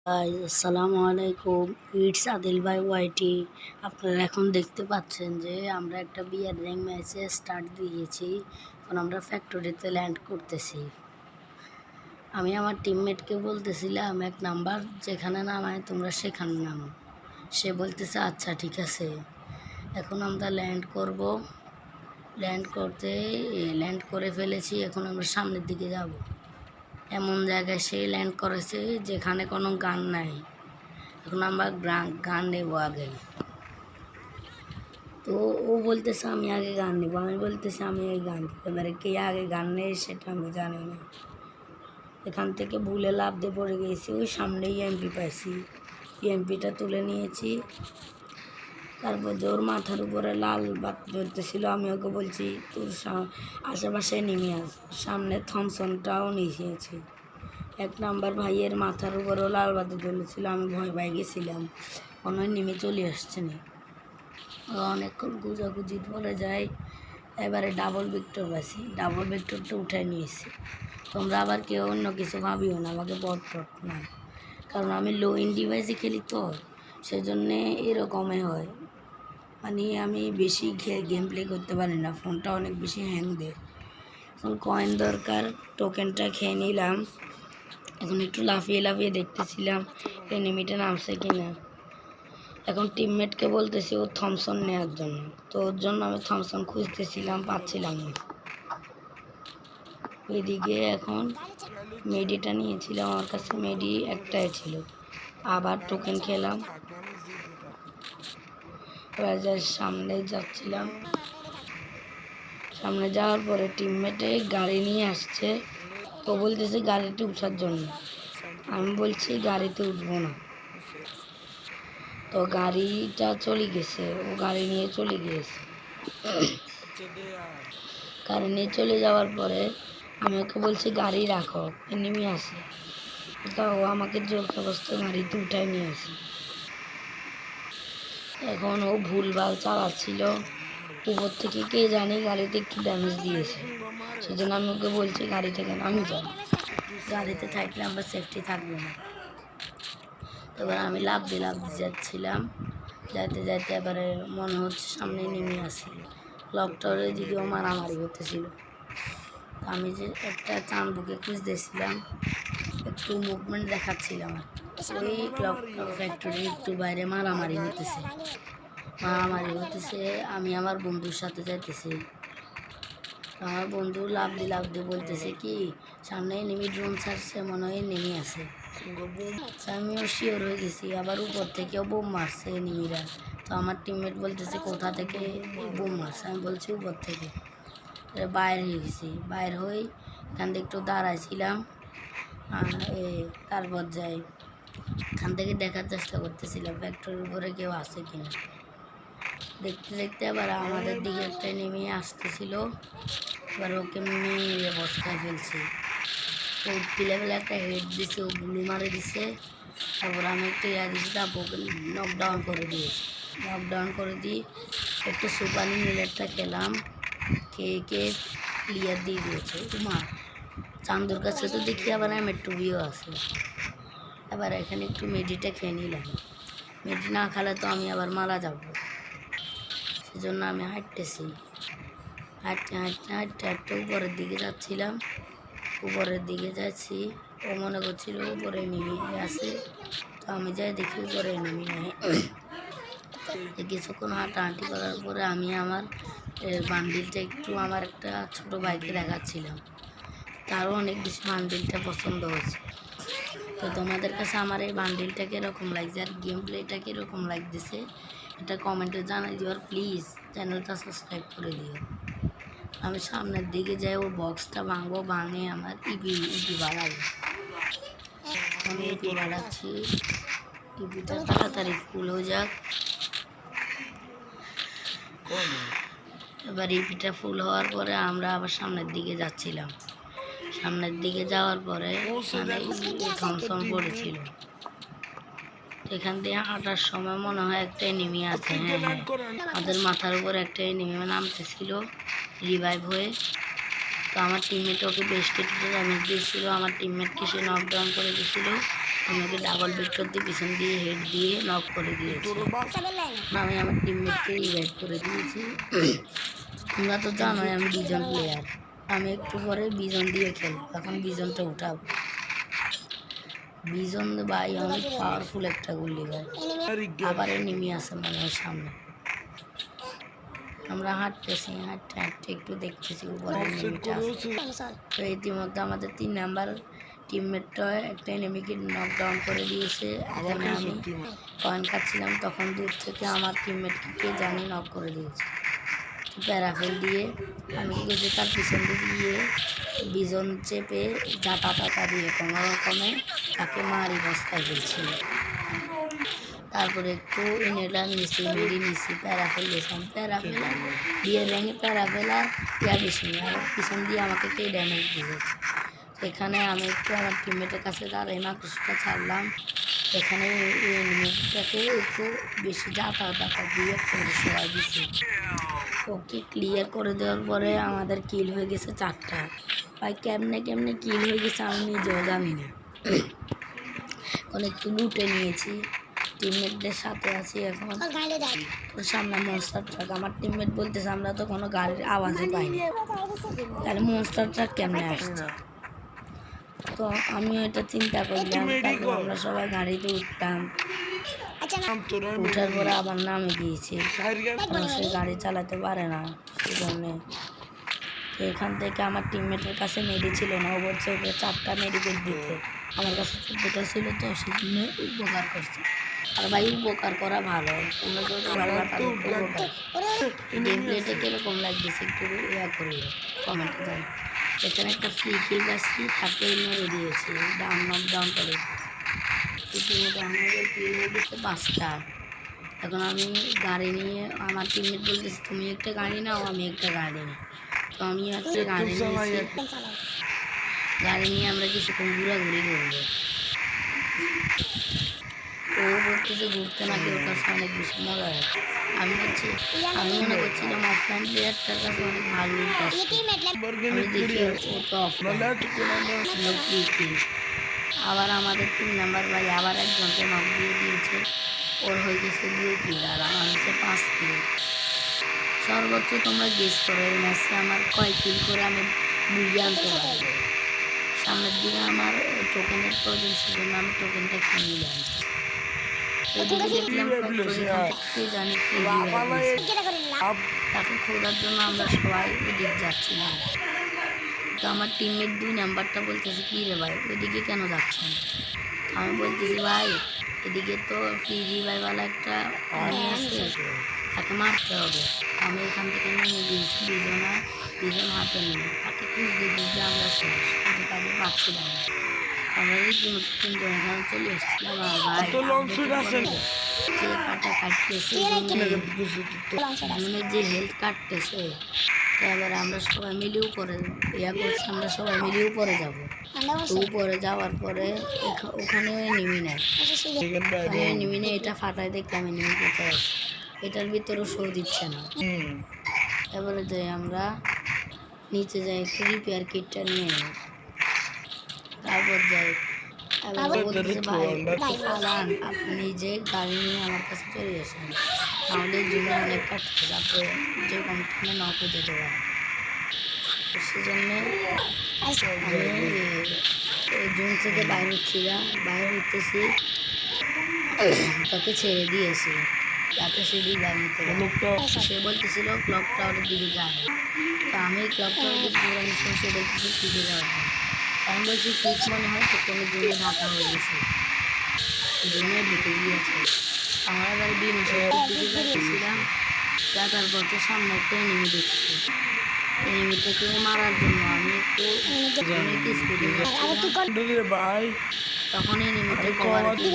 আসসালামু আলাইকুম। ইটস আদিল ভাই ওয়াইটি। আপনারা এখন দেখতে পাচ্ছেন যে আমরা একটা বিয়ার র্যাঙ্ক ম্যাচে স্টার্ট দিয়েছি। এখন আমরা ফ্যাক্টরিতে ল্যান্ড করতেছি। আমি আমার টিমমেটকে বলতেছিলাম এক নাম্বার যেখানে নামায় তোমরা সেখানে নামো। সে বলতেছে আচ্ছা ঠিক আছে। এখন আমরা ল্যান্ড করব। ল্যান্ড করে ফেলেছি। এখন আমরা সামনের দিকে যাব। এমন জায়গায় সে ল্যান্ড করেছে যেখানে কোনো গান নাই। এখন আমরা গান নেব আগে। তো ও বলতেছে আমি আগে গান নেবো, আমি বলতেছি আমি এই গান নেবো। এবারে কে আগে গান নেয় সেটা আমি জানি না। এখান থেকে ভুলে লাফ দিয়ে পড়ে গেছি। ওই সামনেই এমপি পাইছি, এমপিটা তুলে নিয়েছি। তারপর ওর মাথার উপরে লাল বাত জ্বলতেছিল। আমি ওকে বলছি তোর আশেপাশে নেমে আস। সামনে থমসনটাও নিয়েছি। এক নাম্বার ভাইয়ের মাথার উপরেও লাল বাতি জ্বলেছিল। আমি ভয় পাই গেছিলাম, মনে হয় নেমে চলে আসছে না। অনেকক্ষণ গুজাগুজির পরে যাই। এবারে ডাবল ভিক্টর পাইছি, ডাবল ভিক্টরটা উঠাই নিয়েছি। তোমরা আবার কেউ অন্য কিছু ভাবিও না আমাকে বট না, কারণ আমি লো ইন ডিভাইসে খেলি তো সেজন্যে এরকমই হয়। মানে আমি বেশি গেম প্লে করতে পারি না, ফোনটা অনেক বেশি হ্যাং দেয়। এখন কয়েন দরকার, টোকেনটা খেয়ে নিলাম। এখন একটু লাফিয়ে লাফিয়ে দেখতেছিলাম এনিমিটা নামছে কিনা। এখন টিমমেটকে বলতেছি ও থমসন নেওয়ার জন্য, তো ওর জন্য আমি থমসন খুঁজতেছিলাম, পাচ্ছিলাম না। এদিকে এখন মেডিটা নিয়েছিলাম, আমার কাছে মেডি একটাই ছিল। আবার টোকেন খেলাম, সামনে যাচ্ছিলাম। সামনে যাওয়ার পরে টিমমেটে গাড়ি নিয়ে আসছে। ও বলতেছে গাড়িতে উঠার জন্য, আমি বলছি গাড়িতে উঠবো না। তো গাড়িটা চলে গেছে, ও গাড়ি নিয়ে চলে গিয়েছে। গাড়ি নিয়ে চলে যাওয়ার পরে আমি ওকে বলছি গাড়ি রাখো, নেমে আসে। তা ও আমাকে জোর অবস্থায় গাড়িতে উঠায় নিয়ে আসে। এখন ও ভুলভাল চালাচ্ছিল, উপর থেকে কে জানি গাড়িতে একটু ড্যামেজ দিয়েছে। সেজন্য আমি ওকে বলছি গাড়ি থেকে নামি যাও, গাড়িতে থাকলে আমরা সেফটি থাকবো না। এবার আমি লাফ দিয়ে যাচ্ছিলাম, যাইতে যাইতে এবারে মনে হচ্ছে সামনে নেমে আসি। লকটার দিকেও মারামারি করতেছিল। আমি যে একটা চান বুকে খুঁজতেছিলাম, একটু মুভমেন্ট দেখাচ্ছিলাম। ওই ক্লক ফ্যাক্টরির একটু বাইরে মারামারি হতেছে। আমি আমার বন্ধুর সাথে যাইতেছি। আমার বন্ধু লাফ দিয়ে বলতেছে কি সামনে নেমে ড্রোন ছাড়ছে, মনে হয় নেমে আছে। আমিও শিওর হয়ে গেছি, আবার উপর থেকেও বোম মারছে এনিমিরা। তো আমার টিমমেট বলতেছে কোথা থেকে বোম মারছে, আমি বলছি উপর থেকে। বাইরে হয়ে গেছি, বাইর হয়ে এখান থেকে একটু দাঁড়াইছিলাম। তারপর যাই এখান থেকে দেখার চেষ্টা করতেছিলাম ফ্যাক্টরির উপরে কেউ আছে কিনা। দেখতে দেখতে আবার আমাদের দিকে একটা নেমে আসতেছিল। এবার ওকে মেরে বস্তায় ফেলছি। ও লেভেলে একটা হেড দিছে, ও গুলি মারে দিছে। তারপর আমি একটু দিয়েছি, তারপর ওকে নকডাউন করে দিয়েছি। নকডাউন করে দিয়ে একটু সুপারি মিলেটটা খেলাম, খেয়ে ক্লিয়ার দিয়ে দিয়েছে। মা চান্দুর কাছে তো দেখি আবার আমার টুবিও আছে। এবার এখানে একটু মেডিটা খেয়ে নিলাম, মেডি না খেলে তো আমি আবার মারা যাব। সেজন্য আমি হাঁটতেছি, হাঁটতে উপরের দিকে যাচ্ছিলাম। উপরের দিকে যাচ্ছি, ও মনে করছিল উপরে নেমে আছে। তো আমি যাই দেখি উপরে নেমে নেই। কিছুক্ষণ হাঁটাহাঁটি করার পরে আমি আমার বান্ডিলটা একটু আমার একটা ছোট ভাইকে দেখাচ্ছিলাম, তারও অনেক বেশি বান্ডিলটা পছন্দ হয়েছে। তো তোমাদের কাছে আমার এই বান্ডিলটা কীরকম লাগছে আর গেম প্লেটা কীরকম লাগতেছে এটা কমেন্টে জানাই দিও। আর প্লিজ চ্যানেলটা সাবস্ক্রাইব করে দিও। আমি সামনের দিকে যাই, ওর বক্সটা ভাঙবো, ভাঙে আমার ইপি বাড়াবো। আমি ইপি বাড়াচ্ছি, ইপিটা তাড়াতাড়ি ফুল হয়ে যাক। এবার ইপিটা ফুল হওয়ার পরে আমরা আবার সামনের দিকে যাচ্ছিলাম। সামনের দিকে যাওয়ার পরে থমসম পড়েছিল। এখান দিয়ে হাঁটার সময় মনে হয় একটা এনিমি আছে। হ্যাঁ হ্যাঁ, আমাদের মাথার উপর একটা এনিমি নামতেছিল রিভাইভ হয়ে। তো আমার টিমমেট ওকে বেশ কিছু ড্যামেজ দিয়েছিল, আমার টিমমেটকে সে নকডাউন করে দিয়েছিল। আমাকে ডাবল ভেক্টর দিয়ে পিছন দিয়ে হেড দিয়ে নক করে দিয়েছে। আমি আমার টিমমেটকে রিভাইভ করে দিয়েছি। তোমরা তো জানোই আমি বিজন প্লেয়ার। আমি একটু পরে বিজন দিয়ে খেলবো। এখন বিজনটা উঠাবো। বিজন ভাই অনেক পাওয়ারফুল একটা গুলি ভাই। আবার এনিমি আছে মনে হয় সামনে। আমরা হাঁটতেছি, হাঁটতে হাঁটতে একটু দেখতেছি উপরে এনিমিটা আছে। তো ইতিমধ্যে আমাদের 3 নাম্বার টিমমেটটা একটা এনিমিকে নকডাউন করে দিয়েছে। এখানে আমি পয়েন্ট খাচ্ছিলাম, তখন দূর থেকে আমার টিমমেটকে কে জানি নক করে দিয়েছে। প্যারাফেল দিয়ে আমি গেছি তার পিছন দিকে গিয়ে বিজন চেপে জাতা টাতা দিয়ে কোনো রকমে তাকে মারি বস্তায় ফেলছি। তারপরে একটু ইনহেলার নিছি, মেডি নিছি, প্যারাফেল দিয়েছিলাম। প্যারাফেলা দিয়ে ভেঙে প্যারাফেলা ইয়া বেশি আর পিছন দিয়ে আমাকে কে ড্যামেজ দিয়েছে। এখানে আমি একটু আমার টিমমেটের কাছে দাঁড়াই মাকড়সাটা ছাড়লাম। এখানে এই এনিমিটাকে একটু বেশি জাতা দিয়ে সবাই দিছি। ওকে ক্লিয়ার করে দেওয়ার পরে আমাদের কিল হয়ে গেছে 4টা। ভাই কেমনে কিল হয়ে গেছে আমি নিজেও জানি না। এখন একটু লুটে নিয়েছি, টিমমেটদের সাথে আছি। এখন তোর সামনে মনস্টার ট্রাক। আমার টিমমেট বলতেছে আমরা তো কোনো গাড়ির আওয়াজই পাইনি, তাহলে মনস্টার ট্রাক কেমনে আসছে। তো আমিও এটা চিন্তা করলাম। তারপর আমরা সবাই গাড়িতে উঠতাম, উঠার পরে আবার নামে গিয়েছি। সে গাড়ি চালাতে পারে না, সেজন্য। তো এখান থেকে আমার টিমমেটের কাছে মেডি ছিল না, ও বলছে ওকে 4টা মেডিকেট দিতে। আমার কাছে 14টা ছিল, তো সেজন্য উপকার করছে। আর ভাই উপকার করা ভালো, তোমরা যদি ভালো তাহলে উপকার। গেম প্লেটা কীরকম লাগতেছে একটু ইয়া করি কমেন্টে জান। এখানে একটা ফ্রি কিল গাছটি তাকে মেরে দিয়েছি, নকডাউন করে। ইতিমধ্যে আমাদের কিল হয়ে গেছে 5টা। এখন আমি গাড়ি নিয়ে আমার টিমমেট বলতেছি তুমি একটা গাড়ি নাও, আমি একটা গাড়ি নিই। তো আমি একটা গাড়ি নিয়েছি। গাড়ি নিয়ে আমরা কিছুক্ষণ ঘোরাঘুরি করবো। ও বলতেছে ঘুরতে নাকি ওর কাছে অনেক বেশি মজা হয়। আমি মনে করছিলাম অফলাইন প্লেয়ারটার কাছে অনেক ভালো আমি দেখি ও তো অফলাইন। আবার আমাদের 3 নাম্বার ভাই আবার একজনকে নক দিয়ে দিয়েছে, ওর হয়ে গেছে 2 কিল আর আমার হচ্ছে 5 কিল। সর্বোচ্চ তোমরা গেস করো এই ম্যাচে আমার কয় কিল করে আমি বুঝিয়ে আনতে পারবো। সামনের দিকে আমার টোকেনের প্রয়োজন, সেজন্য আমি টোকেনটা কিনে নিয়ে আনছি। দেখলাম জানি তাকে খোঁজার জন্য আমরা সবাই ওদিক যাচ্ছিলাম। তো আমার টিমমেট 2 নাম্বারটা বলতেছে কী রে ভাই ওইদিকে কেন যাচ্ছেন। আমি বলতেছি ভাই এদিকে তো ফ্রি রিভাইভালা একটা আছে, তাকে মারতে হবে। আমি এখান থেকে নেমে গিয়েছি, দুজন হাতে নিয়ে তাকে খুঁজতে আমরা শেষ, কিন্তু তাকে পাচ্ছিলাম না। আমরা রীতিমতো 3 জন এখানে চলে এসেছিলাম। আর ভাই যে কাটা কাটতেছে, যে হেলথ কাটতেছে, তো এবার আমরা সবাই মিলে উপরে ইয়া করছি, আমরা সবাই মিলে উপরে যাবো। উপরে যাওয়ার পরে ওখানেও এনিমি নেয়, এনিমি নেই। এটা ফাটায় দেখলাম এনিমি কোথায় আছে, এটার ভিতরেও শো দিচ্ছে না। এবারে যাই আমরা নিচে যাই, একটু রিপেয়ার কিটটা নিয়ে নিই। তারপর যাই, আপনি যে গাড়ি নিয়ে আমার কাছে চলে আসেন, তাহলে জন্য অনেক কাটছে, তারপরে যে কোম্পানি নৌকো যেতে পারে। সেজন্যে আমি জুন থেকে বাইরে হচ্ছিলাম, বাইরে হইতেছি, তাকে ছেড়ে দিয়েছি যাতে সে রিভাইভ নিতে পারে। সে বলতেছিল ক্লক টাওয়ারের দিকে যায়, তো আমি ক্লক টাওয়ারের দিকে ঘুরে সে বলতেছি ফিরে যাওয়ার জন্য। আমি বলছি ঠিক মনে হয় তো কোনো জন্য ঢাকা হয়ে গেছে, জন্য ঢুকে গিয়েছে। আমরা এবার বিনসের দিকে যাচ্ছিলাম, যাতার পথে সামনে একটা এনিমি দেখছি। এনিমিটাকে মারার জন্য আমি একটু অনেক স্পিডে যাচ্ছিলাম, তখন এনিমিটা কভার দিয়ে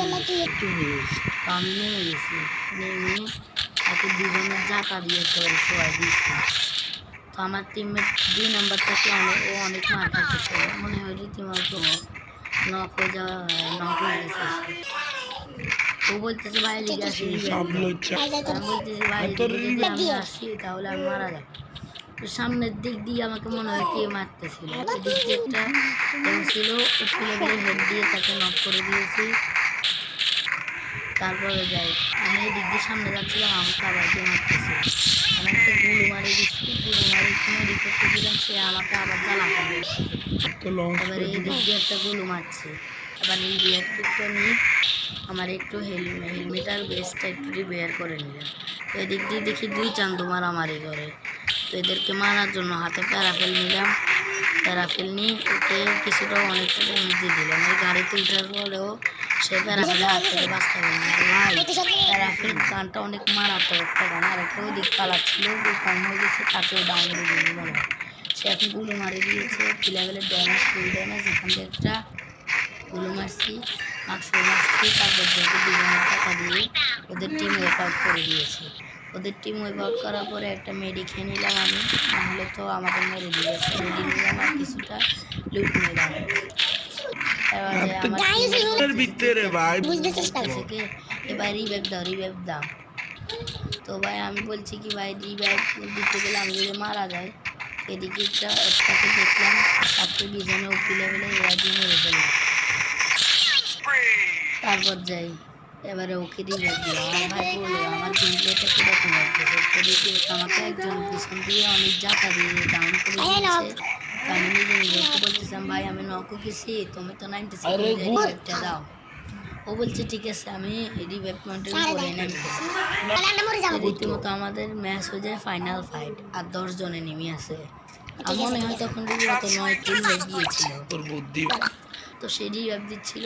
আমি নেমে গেছি। নেমে তাকে 2 জনের জাতা দিয়ে সবাই দিয়েছি। তো আমার টিমমেট 2 নাম্বারটাকে ও অনেক মার খাচ্ছে, মনে হয় রীতিমতো নক হয়ে গেছে। ও বলতেছে ভাই লিগে আসি, আমি বলতেছি ভাই যদি আমি আসি তাহলে আমি মারা যাবো। তো সামনের দিক দিয়ে আমাকে মনে হয় কে মারতেছিল, এদিক দিয়ে একটা জ্ঞান ছিল, একটু লেভেলে হেড দিয়ে তাকে নক করে দিয়েছি। তারপরে যাই আমি এদিক দিয়ে সামনে যাচ্ছিলাম, আমাকে আবার কে মারতেছিল, আমি একটা গুলো মারি দিচ্ছি, গুলো মারি মেরি করতেছিলাম, সে আমাকে আবার জ্বালা করে। এবার এই দিক দিয়ে একটা গুলো মারছে, এবার এই রিয়াক্টটা নিয়ে আমার একটু হেলমেট আর বেসটা একটু রিপেয়ার করে নিলাম। তো এদিক দিয়ে দেখি 2 চান্দু মারামারি করে, তো এদেরকে মারার জন্য হাতে প্যারাফেল নিলাম, প্যারাফেল নিয়ে ওকে কিছুটা অনেকটা ড্যামেজ দিয়ে দিলাম। এই গাড়িতে উঠার পরেও সে প্যারাফেলে হাত থেকে বাঁচতে পারে না। ভাই প্যারাফেল গানটা অনেক মারাত্মক একটা গান, আর একটা ওই দিক পালাচ্ছিল, ওই কম হয়ে গেছে, তাকেও ডাউন করে দিয়ে মনে হয়। সে এখন গুলো মারি দিয়েছে, কি লেভেলের ড্যামেজ, ফুল ড্যামেজ। এখান থেকে একটা গুলো মারছি, মারছি, তারপর দেখে 2 জনের টাকা দিয়ে ওদের টিম ওয়েপ আউট করে দিয়েছে। ওদের টিম ওয়েপ আউট করার পরে একটা মেডি খেয়ে নিলাম আমি, নাহলে তো আমাদের মেরে দিয়েছে। মেডি নিলাম আর কিছুটা লুট নিলাম। এবার রিভাইভ দাও। তো ভাই আমি বলছি কি ভাই রিভাইভ দিতে গেলে আমি যদি মারা যায়, এদিকে একটাকে দেখলাম তাকে বিজনে ওপি লেভেলে এরা দিয়ে মেরে ফেললাম। তারপর যাই এবারে ওকে রিভাইভ দিলাম। ভাই বললো আমার গেমপ্লেটা কীরকম লাগতেছে, এদিকে আমাকে একজন পিছন দিয়ে অনেক জাতা দিয়ে ডাউন করে দিয়েছে। তো আমি নিজে বলতেছিলাম ভাই আমি নকও গেছি, তুমি তো 96 রিভাইভটা দাও। ও বলছে ঠিক আছে আমি রিভাইভ পয়েন্টের উপরে নামতেছি। রীতিমতো আমাদের ম্যাচ হয়ে যায় ফাইনাল ফাইট, আর 10 জন এনিমি আছে। আমার মনে হয় তখন রীতিমতো 9 কিল হয়ে গিয়েছিল। তো সেই রিভাইভ দিচ্ছিল,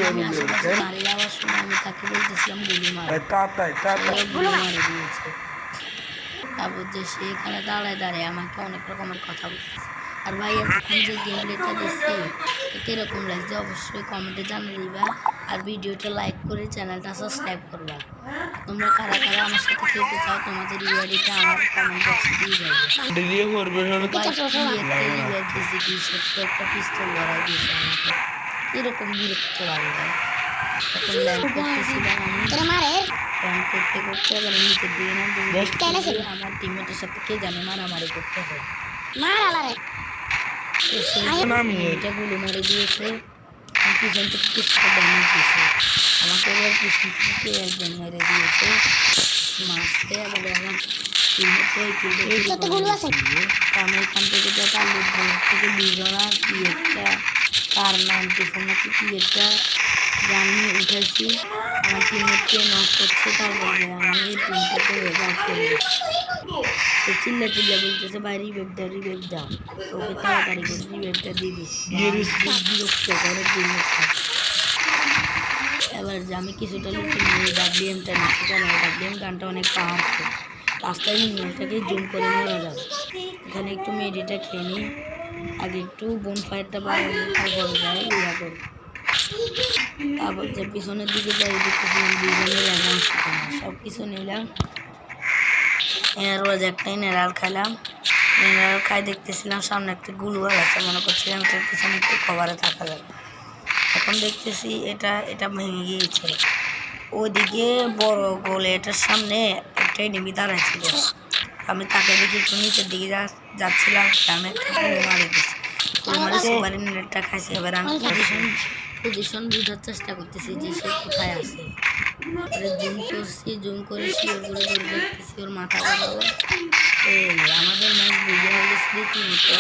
আমি আশেপাশে দাঁড়িয়ে যাওয়ার সময় আমি তাকে বলতেছিলাম গুলি মারে দিয়েছে। তারপর যে সে এখানে দাঁড়ায় আমাকে অনেক রকমের কথা বলতেছে। আর ভাই এতক্ষণ যে গেম প্লেটা দিচ্ছি কীরকম লাগছে অবশ্যই কমেন্টে জানিয়ে দিবা, আর ভিডিওটা লাইক করে চ্যানেলটা সাবস্ক্রাইব করবা। তোমরা কারা কারা আমার সাথে খেলতে চাও তোমাদের রিওয়ার্ডিটা আমার কমেন্ট বক্সে দিয়ে যাবে। একটা পিস্তল ধরাই দিয়েছে আমাকে, এরকম বিরক্ত লাগে ভাই। তখন ল্যান্ড করতেছিলাম আমি, ল্যান্ড করতে করতে এবার নিচের দিকে নামতে আমার টিমমেটের সাথে কে জানে মারামারি করতেছে, এটা গুলো মারি দিয়েছে, পিছন থেকে কিছুটা ড্যামেজ দিয়েছে আমাকে, এবার পিছন থেকে একজন মেরে দিয়েছে মারতে। আবার আমার আমি এখান থেকে তার থেকে 2 জনা কি একটা তার 94 নাকি কি একটা গান নিয়ে উঠেছি, আমার টিমমেটকে নক করছে। তারপরে আমি এই টিমটাকে রেজাল্ট করে তো চিল্লা বলতেছে ভাই রিভাইভ দাও। ওকে তাড়াতাড়ি করে রিভাইভটা দিয়ে দিচ্ছি, বিরক্ত করে টিমমেট। এবার যে আমি কিছুটা লুটে নিয়ে ডাব্লিউএমটা নিচ্ছি, কারণ ডাব্লিউএম গানটা অনেক পাওয়ারফুল, রাস্তায় মিনিটটাকে জুম করে নেওয়া যাবে। এখানে একটু মেডিটা খেয়ে নিই, আগে একটু বোন ফায়ারটা বাড়াবো, তারপরে যাই ইয়া করি। তারপর যে পিছনের দিকে যাই দেখতেছিলাম 2 জনের অ্যামাউন্ট সব কিছু নিলাম। রোজ একটাই নেড়াল খাইলাম, নেড়াল খাই দেখতেছিলাম সামনে একটা গুলুয়ার আছে, মনে করছিলাম এটার পিছনে একটু কভারে থাকা যাবে। এখন দেখতেছি এটা ভেঙে গিয়েছে। ওইদিকে বড় গোলে এটার সামনে একটা এনিমি দাঁড়াইছিল, আমি তাকে দেখে একটু নিচের দিকে যাচ্ছিলাম, আমি একটা গুলো মারি দিচ্ছি, গুলো মারি সুপারি নেটটা খাইছি। এবার আমি পজিশন বোঝার চেষ্টা করতেছি যে সে কোথায় আছে, জুম করছি, জুম করে শিওর করে দেখতেছি ওর মাথা বরাবর। আমাদের ম্যাচ বুঝে গেছে রীতিমতো।